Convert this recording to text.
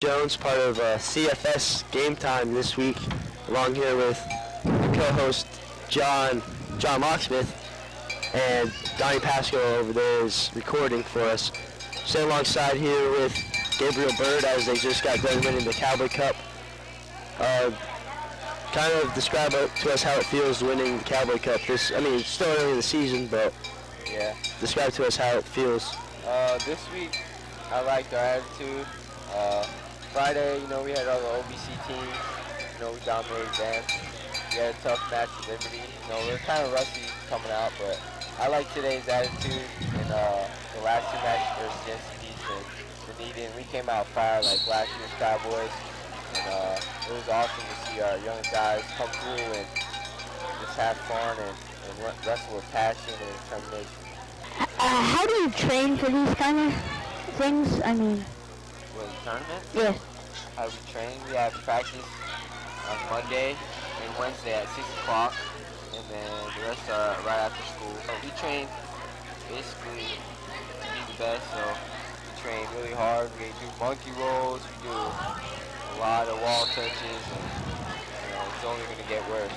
Jones, part of CFSgametime this week, along here with co-host John Locksmith, and Donnie Pasco over there is recording for us. Sitting alongside here with Gabriel Bird as they just got done winning the Cowboy Kup. Kind of describe to us how it feels winning the Cowboy Kup. It's still early in the season, but yeah. Describe to us how it feels. This week, I liked our attitude. Friday, we had all the OBC teams. We dominated them. We had a tough match with Liberty. We were kind of rusty coming out, but I like today's attitude. And the last two matches versus Jensen East and Dunedin, we came out fire like last year's Cowboys. And it was awesome to see our young guys come through and just have fun and wrestle with passion and determination. How do you train for these kind of things? Well, the tournament? Yeah. How we train? We have practice on Monday and Wednesday at 6 o'clock, and then the rest are right after school. So we train basically to be the best, so we train really hard. We do monkey rolls, we do a lot of wall touches, and it's only going to get worse.